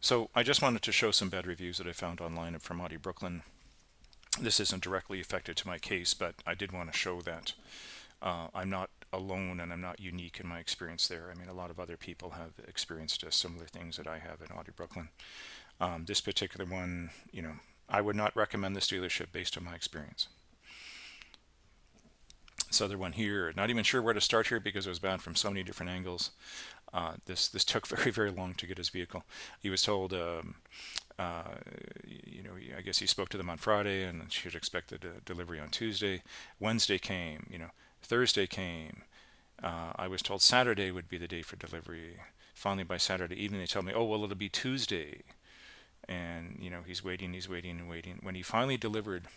So I just wanted to show some bad reviews that I found online from Audi Brooklyn. This isn't directly affected to my case, but I did want to show that I'm not alone and I'm not unique in my experience there. I mean, a lot of other people have experienced similar things that I have in Audi Brooklyn. This particular one, I would not recommend this dealership based on my experience. This other one here, not even sure where to start here because it was bad from so many different angles. This took very long to get his vehicle. He was told, I guess he spoke to them on Friday and should expect the delivery on Tuesday. Wednesday came, Thursday came. I was told Saturday would be the day for delivery. Finally, by Saturday evening, they told me, oh, well, it'll be Tuesday. And, he's waiting and waiting. When he finally delivered,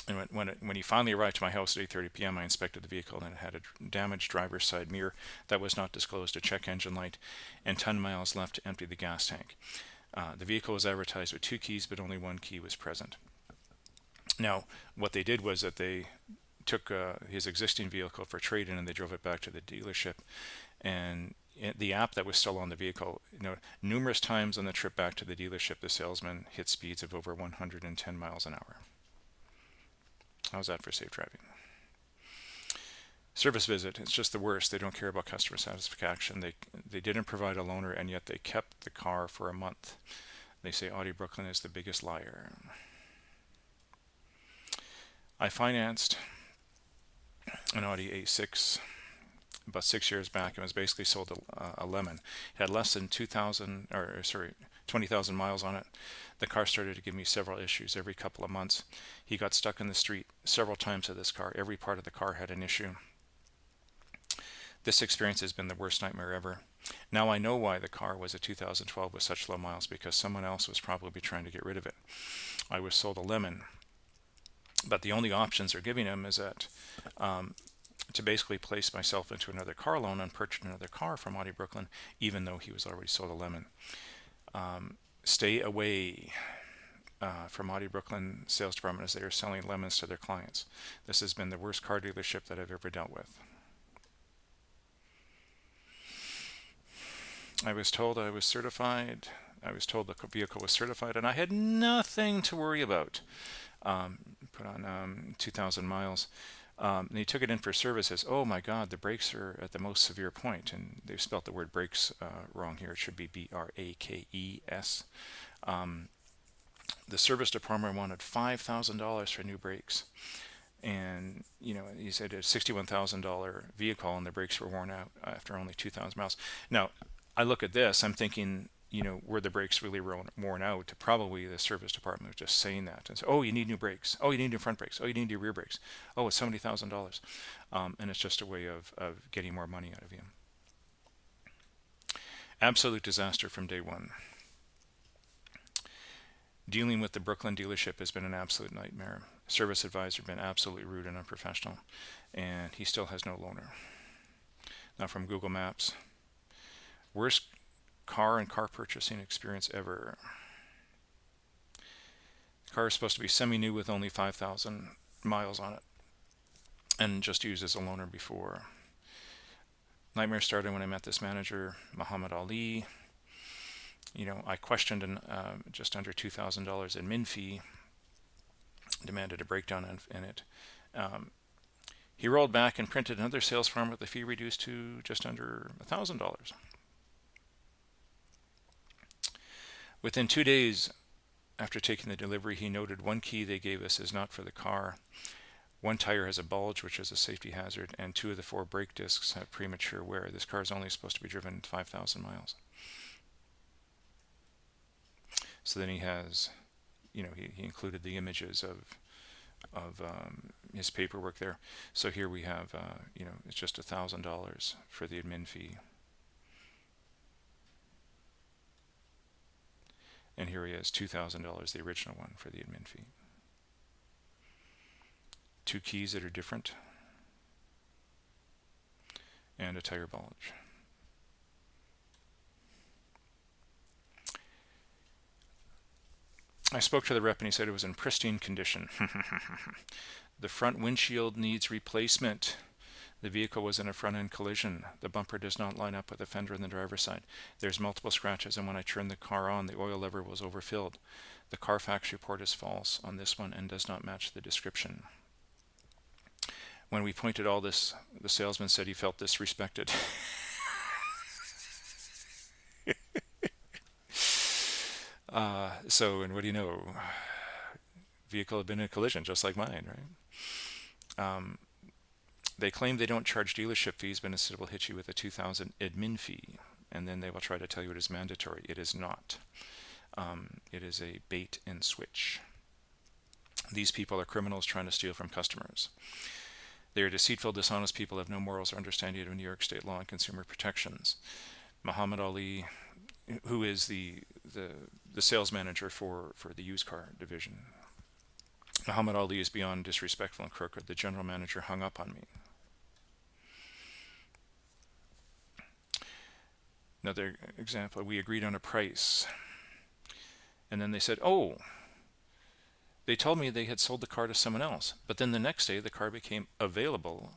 and when he finally arrived to my house at 8:30 p.m., I inspected the vehicle and it had a damaged driver's side mirror that was not disclosed, a check engine light, and 10 miles left to empty the gas tank. The vehicle was advertised with 2 keys, but only 1 key was present. Now, what they did was that they took his existing vehicle for trade-in and they drove it back to the dealership. And the app that was still on the vehicle, numerous times on the trip back to the dealership, the salesman hit speeds of over 110 miles an hour. How's that for safe driving? Service visit, it's just the worst. They don't care about customer satisfaction. They didn't provide a loaner, and yet they kept the car for a month. They say Audi Brooklyn is the biggest liar. I financed an Audi A6 about 6 years back and was basically sold a lemon. It had less than 20,000 miles on it. The car started to give me several issues every couple of months. He got stuck in the street several times with this car. Every part of the car had an issue. This experience has been the worst nightmare ever. Now I know why the car was a 2012 with such low miles, because someone else was probably trying to get rid of it. I was sold a lemon, but the only options they're giving him is that to basically place myself into another car loan and purchase another car from Audi Brooklyn, even though he was already sold a lemon. Stay away from Audi Brooklyn sales department as they are selling lemons to their clients. This has been the worst car dealership that I've ever dealt with. I was told I was certified. I was told the vehicle was certified, and I had nothing to worry about. Put on 2,000 miles. And he took it in for service. Says, oh my God, the brakes are at the most severe point. And they've spelled the word brakes wrong here. It should be BRAKES. The service department wanted $5,000 for new brakes. And, he said a $61,000 vehicle and the brakes were worn out after only 2,000 miles. Now, I look at this, I'm thinking, were the brakes really worn out? Probably the service department was just saying that. And so, oh, you need new brakes. Oh, you need new front brakes. Oh, you need new rear brakes. Oh, it's $70,000. And it's just a way of getting more money out of you. Absolute disaster from day one. Dealing with the Brooklyn dealership has been an absolute nightmare. Service advisor been absolutely rude and unprofessional. And he still has no loaner. Now from Google Maps. Worst car and car purchasing experience ever. The car is supposed to be semi-new with only 5,000 miles on it and just used as a loaner before. Nightmare started when I met this manager, Muhammad Ali. I questioned just under $2,000 admin fee, demanded a breakdown in it. He rolled back and printed another sales form with the fee reduced to just under $1,000. Within 2 days after taking the delivery, he noted 1 key they gave us is not for the car. 1 tire has a bulge, which is a safety hazard, and 2 of the 4 brake discs have premature wear. This car is only supposed to be driven 5,000 miles. So then he has, he included the images of his paperwork there. So here we have, it's just $1,000 for the admin fee. And here he has $2,000, the original one, for the admin fee. 2 keys that are different. And a tire bulge. I spoke to the rep and he said it was in pristine condition. The front windshield needs replacement. The vehicle was in a front-end collision. The bumper does not line up with the fender on the driver's side. There's multiple scratches, and when I turned the car on, the oil lever was overfilled. The Carfax report is false on this one and does not match the description. When we pointed all this, the salesman said he felt disrespected. And what do you know? Vehicle had been in a collision just like mine, right? They claim they don't charge dealership fees, but instead will hit you with a $2,000 admin fee, and then they will try to tell you it is mandatory. It is not. It is a bait and switch. These people are criminals trying to steal from customers. They are deceitful, dishonest people, have no morals or understanding of New York state law and consumer protections. Muhammad Ali, who is the sales manager for the used car division, Muhammad Ali is beyond disrespectful and crooked. The general manager hung up on me. Another example, we agreed on a price. And then they said, oh, they told me they had sold the car to someone else. But then the next day, the car became available.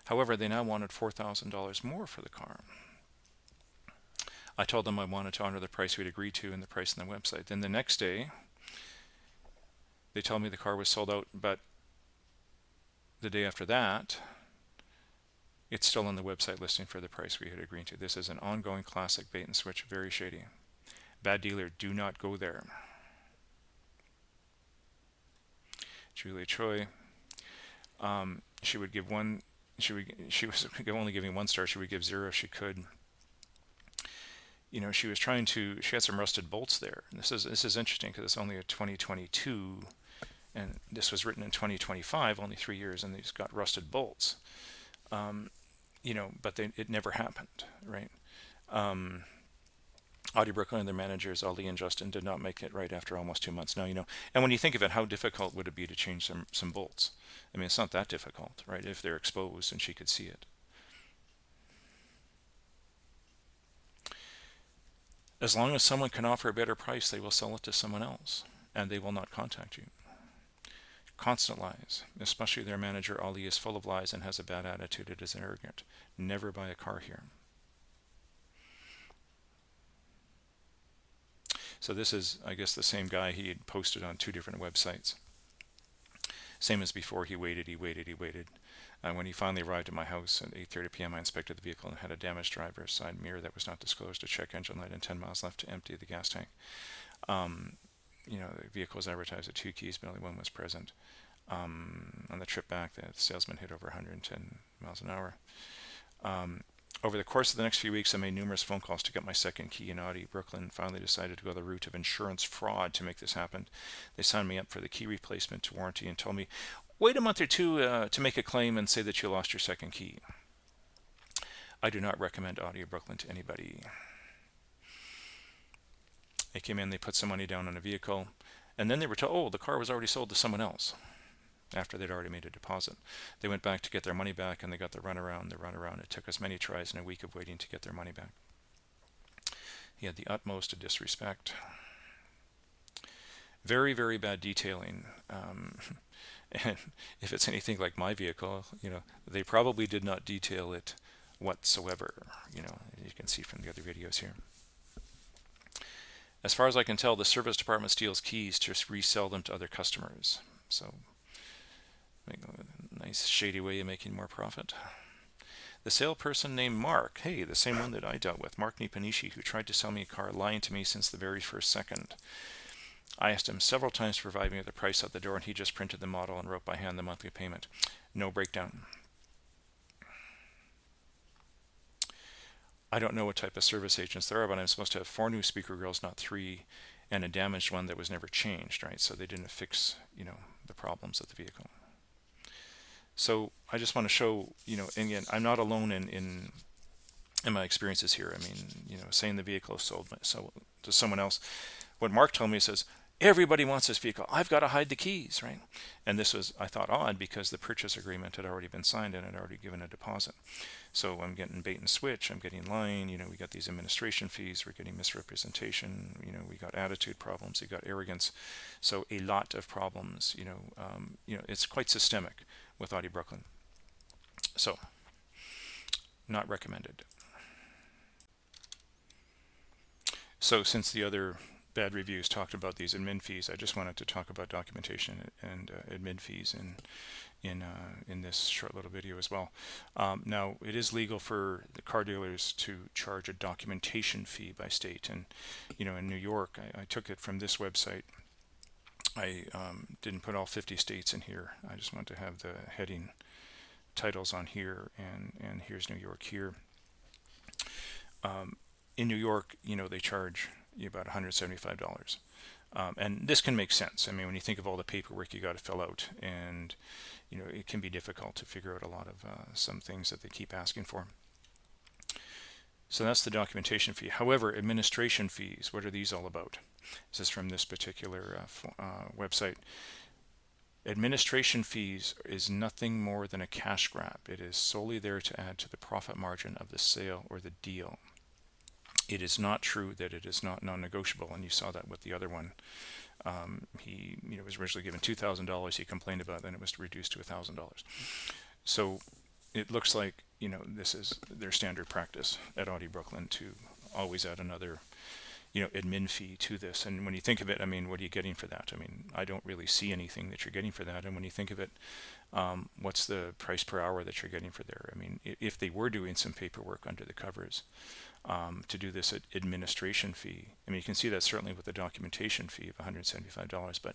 However, they now wanted $4,000 more for the car. I told them I wanted to honor the price we'd agreed to and the price on the website. Then the next day, they told me the car was sold out, but the day after that, it's still on the website listing for the price we had agreed to. This is an ongoing classic bait and switch, very shady. Bad dealer, do not go there. Julia Choi, she would give one. She was only giving 1 star. She would give 0 if she could. You know, she was trying to. She had some rusted bolts there. And this is interesting because it's only a 2022, and this was written in 2025, only 3 years, and these got rusted bolts. You know, but it never happened, right? Audi Brooklyn and their managers, Ali and Justin, did not make it right after almost 2 months. Now, you know, and when you think of it, how difficult would it be to change some bolts? I mean, it's not that difficult, right? If they're exposed and she could see it. As long as someone can offer a better price, they will sell it to someone else, and they will not contact you. Constant lies, especially their manager, Ali, is full of lies and has a bad attitude. It is arrogant. Never buy a car here. So this is, I guess, the same guy. He had posted on 2 different websites. Same as before, he waited. And when he finally arrived at my house at 8:30 p.m., I inspected the vehicle and had a damaged driver's side mirror that was not disclosed, a check engine light, and 10 miles left to empty the gas tank. You know, the vehicle was advertised at 2 keys, but only 1 was present. On the trip back, the salesman hit over 110 miles an hour. Over the course of the next few weeks, I made numerous phone calls to get my second key in Audi Brooklyn. Finally decided to go the route of insurance fraud to make this happen. They signed me up for the key replacement to warranty and told me, wait a month or 2 to make a claim and say that you lost your second key. I do not recommend Audi Brooklyn to anybody. They came in, they put some money down on a vehicle, and then they were told, oh, the car was already sold to someone else after they'd already made a deposit. They went back to get their money back, and they got the runaround. It took us many tries and a week of waiting to get their money back. He had the utmost of disrespect. Very, very bad detailing. And if it's anything like my vehicle, you know, they probably did not detail it whatsoever. You know, you can see from the other videos here. As far as I can tell, the service department steals keys to resell them to other customers. So, a nice shady way of making more profit. The salesperson named Mark, hey, the same one that I dealt with, Mark Nipanishi, who tried to sell me a car, lying to me since the very first second. I asked him several times to provide me with the price out the door, and he just printed the model and wrote by hand the monthly payment. No breakdown. I don't know what type of service agents there are, but I'm supposed to have 4 new speaker grills, not 3, and a damaged one that was never changed, right? So they didn't fix, you know, the problems of the vehicle. So I just want to show, you know, and again, I'm not alone in my experiences here. I mean, you know, saying the vehicle is sold to someone else. What Mark told me, says, everybody wants this vehicle. I've got to hide the keys, right? And this was, I thought, odd because the purchase agreement had already been signed and had already given a deposit. So I'm getting bait and switch. I'm getting lying. You know, we got these administration fees. We're getting misrepresentation. You know, we got attitude problems. We got arrogance. So a lot of problems. You know, it's quite systemic with Audi Brooklyn. So not recommended. So since the other bad reviews talked about these admin fees, I just wanted to talk about documentation and admin fees in this short little video as well. Now, it is legal for the car dealers to charge a documentation fee by state, and in New York, I took it from this website. I didn't put all 50 states in here. I just want to have the heading titles on here, and here's New York here. In New York, they charge you about $175. And this can make sense. I mean, when you think of all the paperwork you got to fill out, and it can be difficult to figure out a lot of some things that they keep asking for. So that's the documentation fee. However, administration fees, what are these all about? This is from this particular website. Administration fees is nothing more than a cash grab. It is solely there to add to the profit margin of the sale or the deal. It is not true that it is not non-negotiable, and you saw that with the other one. He was originally given $2,000. He complained about it, then it was reduced to $1,000. So it looks like this is their standard practice at Audi Brooklyn to always add another admin fee to this. And when you think of it, I mean, what are you getting for that? I mean, I don't really see anything that you're getting for that. And when you think of it, what's the price per hour that you're getting for there? I mean, if they were doing some paperwork under the covers to do this administration fee, I mean, you can see that certainly with the documentation fee of $175. But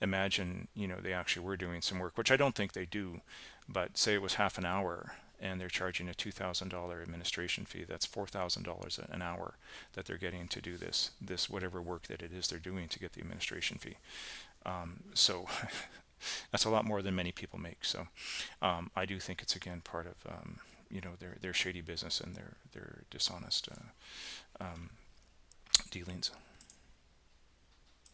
imagine, they actually were doing some work, which I don't think they do. But say it was half an hour, and they're charging a $2,000 administration fee. That's $4,000 an hour that they're getting to do this whatever work that it is they're doing to get the administration fee. So that's a lot more than many people make. So I do think it's again part of their shady business and their dishonest dealings.